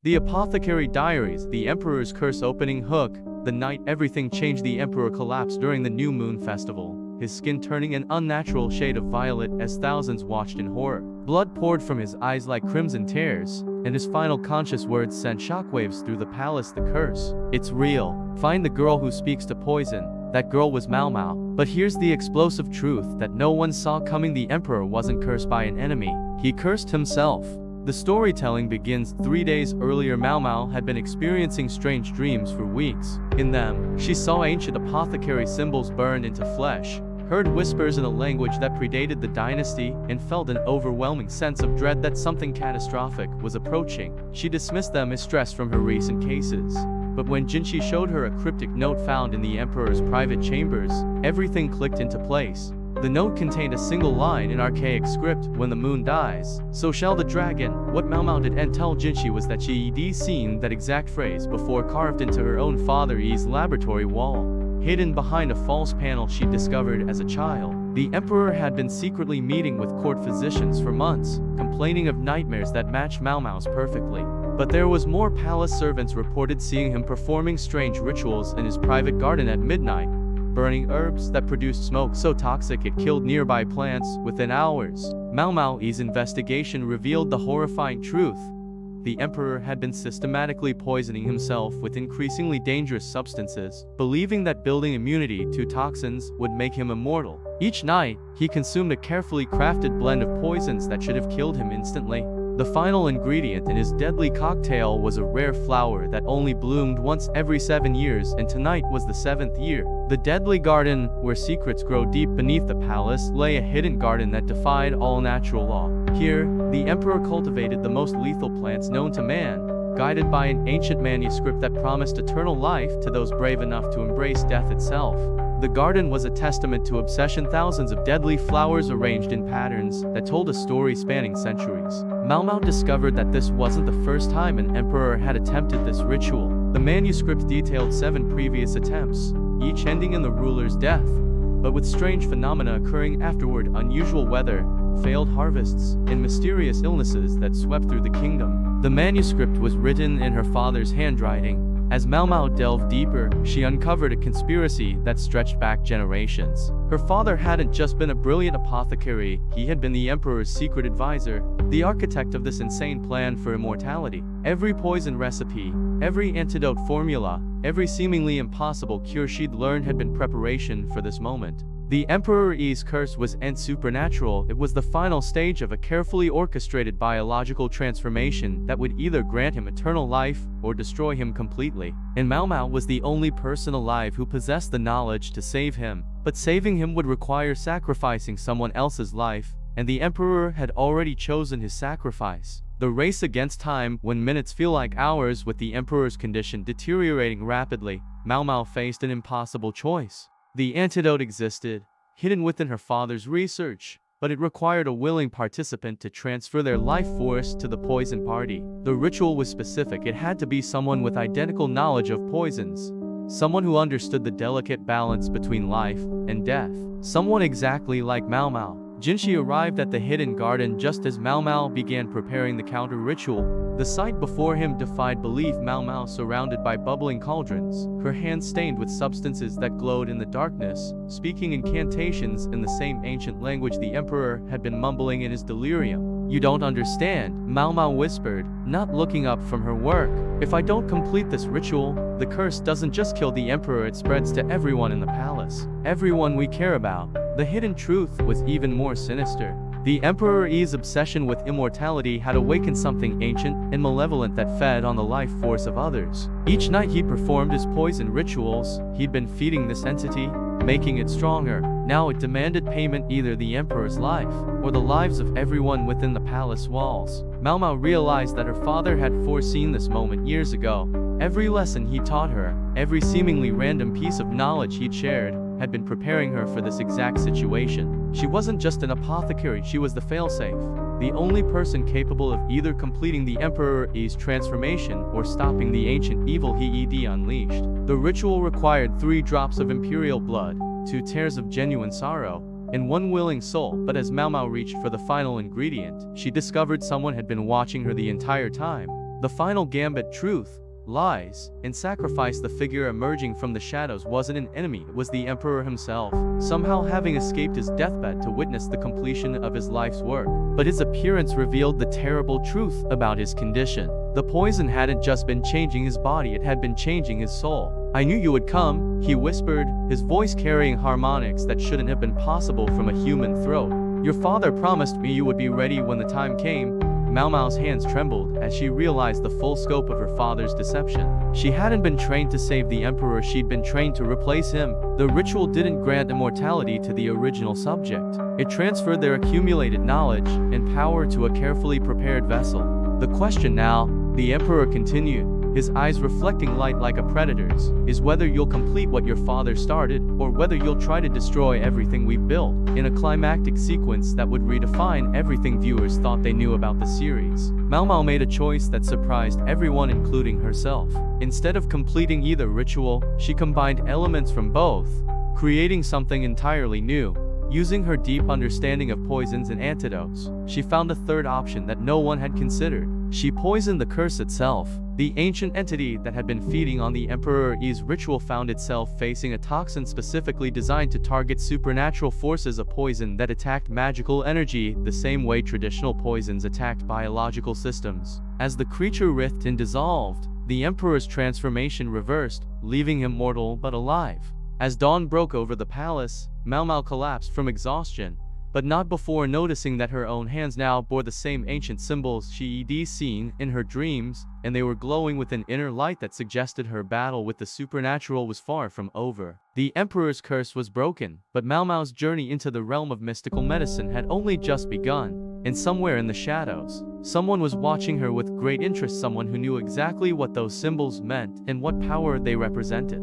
The Apothecary Diaries, the Emperor's Curse opening hook. The night everything changed, the Emperor collapsed during the New Moon Festival, his skin turning an unnatural shade of violet as thousands watched in horror. Blood poured from his eyes like crimson tears, and his final conscious words sent shockwaves through the palace. The curse. It's real. Find the girl who speaks to poison. That girl was Maomao. But here's the explosive truth that no one saw coming. The Emperor wasn't cursed by an enemy. He cursed himself. The storytelling begins 3 days earlier. Maomao had been experiencing strange dreams for weeks. In them, she saw ancient apothecary symbols burned into flesh, heard whispers in a language that predated the dynasty, and felt an overwhelming sense of dread that something catastrophic was approaching. She dismissed them as stress from her recent cases. But when Jinshi showed her a cryptic note found in the Emperor's private chambers, everything clicked into place. The note contained a single line in archaic script: when the moon dies, so shall the dragon. What Maomao didn't tell Jinshi was that she'd seen that exact phrase before carved into her own father's laboratory wall, hidden behind a false panel she'd discovered as a child. The Emperor had been secretly meeting with court physicians for months, complaining of nightmares that matched Maomao's perfectly. But there was more. Palace servants reported seeing him performing strange rituals in his private garden at midnight, burning herbs that produced smoke so toxic it killed nearby plants within hours. Maomao's investigation revealed the horrifying truth. The Emperor had been systematically poisoning himself with increasingly dangerous substances, believing that building immunity to toxins would make him immortal. Each night, he consumed a carefully crafted blend of poisons that should have killed him instantly. The final ingredient in his deadly cocktail was a rare flower that only bloomed once every 7 years, and tonight was the 7th year. The deadly garden, where secrets grow deep beneath the palace, lay a hidden garden that defied all natural law. Here, the Emperor cultivated the most lethal plants known to man, guided by an ancient manuscript that promised eternal life to those brave enough to embrace death itself. The garden was a testament to obsession: thousands of deadly flowers arranged in patterns that told a story spanning centuries. Maomao discovered that this wasn't the first time an emperor had attempted this ritual. The manuscript detailed 7 previous attempts, each ending in the ruler's death, but with strange phenomena occurring afterward: unusual weather, failed harvests, and mysterious illnesses that swept through the kingdom. The manuscript was written in her father's handwriting. As Maomao delved deeper, she uncovered a conspiracy that stretched back generations. Her father hadn't just been a brilliant apothecary, he had been the Emperor's secret advisor, the architect of this insane plan for immortality. Every poison recipe, every antidote formula, every seemingly impossible cure she'd learned had been preparation for this moment. The Emperor's curse wasn't supernatural, it was the final stage of a carefully orchestrated biological transformation that would either grant him eternal life or destroy him completely. And Maomao was the only person alive who possessed the knowledge to save him. But saving him would require sacrificing someone else's life, and the Emperor had already chosen his sacrifice. The race against time, when minutes feel like hours. With the Emperor's condition deteriorating rapidly, Maomao faced an impossible choice. The antidote existed, hidden within her father's research, but it required a willing participant to transfer their life force to the poison party. The ritual was specific: it had to be someone with identical knowledge of poisons, someone who understood the delicate balance between life and death, someone exactly like Maomao. Jinshi arrived at the hidden garden just as Maomao began preparing the counter-ritual. The sight before him defied belief: Maomao surrounded by bubbling cauldrons, her hands stained with substances that glowed in the darkness, speaking incantations in the same ancient language the Emperor had been mumbling in his delirium. "You don't understand," Maomao whispered, not looking up from her work. "If I don't complete this ritual, the curse doesn't just kill the Emperor, it spreads to everyone in the palace, everyone we care about." The hidden truth was even more sinister. The Emperor's obsession with immortality had awakened something ancient and malevolent that fed on the life force of others. Each night he performed his poison rituals, he'd been feeding this entity, making it stronger. Now it demanded payment: either the Emperor's life, or the lives of everyone within the palace walls. Maomao realized that her father had foreseen this moment years ago. Every lesson he taught her, every seemingly random piece of knowledge he'd shared, had been preparing her for this exact situation. She wasn't just an apothecary, she was the failsafe, the only person capable of either completing the Emperor's transformation or stopping the ancient evil he'd unleashed. The ritual required 3 drops of Imperial blood, 2 tears of genuine sorrow, and 1 willing soul. But as Maomao reached for the final ingredient, she discovered someone had been watching her the entire time. The final gambit, truth, lies, and sacrifice. The figure emerging from the shadows wasn't an enemy, it was the Emperor himself, somehow having escaped his deathbed to witness the completion of his life's work. But his appearance revealed the terrible truth about his condition. The poison hadn't just been changing his body, it had been changing his soul. "I knew you would come," he whispered, his voice carrying harmonics that shouldn't have been possible from a human throat. "Your father promised me you would be ready when the time came." Maomao's hands trembled as she realized the full scope of her father's deception. She hadn't been trained to save the Emperor, she'd been trained to replace him. The ritual didn't grant immortality to the original subject. It transferred their accumulated knowledge and power to a carefully prepared vessel. "The question now," the Emperor continued, his eyes reflecting light like a predator's, "is whether you'll complete what your father started, or whether you'll try to destroy everything we've built," in a climactic sequence that would redefine everything viewers thought they knew about the series. Maomao made a choice that surprised everyone, including herself. Instead of completing either ritual, she combined elements from both, creating something entirely new. Using her deep understanding of poisons and antidotes, she found a third option that no one had considered. She poisoned the curse itself. The ancient entity that had been feeding on the Emperor's ritual found itself facing a toxin specifically designed to target supernatural forces, a poison that attacked magical energy the same way traditional poisons attacked biological systems. As the creature writhed and dissolved, the Emperor's transformation reversed, leaving him mortal but alive. As dawn broke over the palace, Maomao collapsed from exhaustion, but not before noticing that her own hands now bore the same ancient symbols she'd seen in her dreams, and they were glowing with an inner light that suggested her battle with the supernatural was far from over. The Emperor's curse was broken, but Maomao's journey into the realm of mystical medicine had only just begun. And somewhere in the shadows, someone was watching her with great interest, someone who knew exactly what those symbols meant and what power they represented.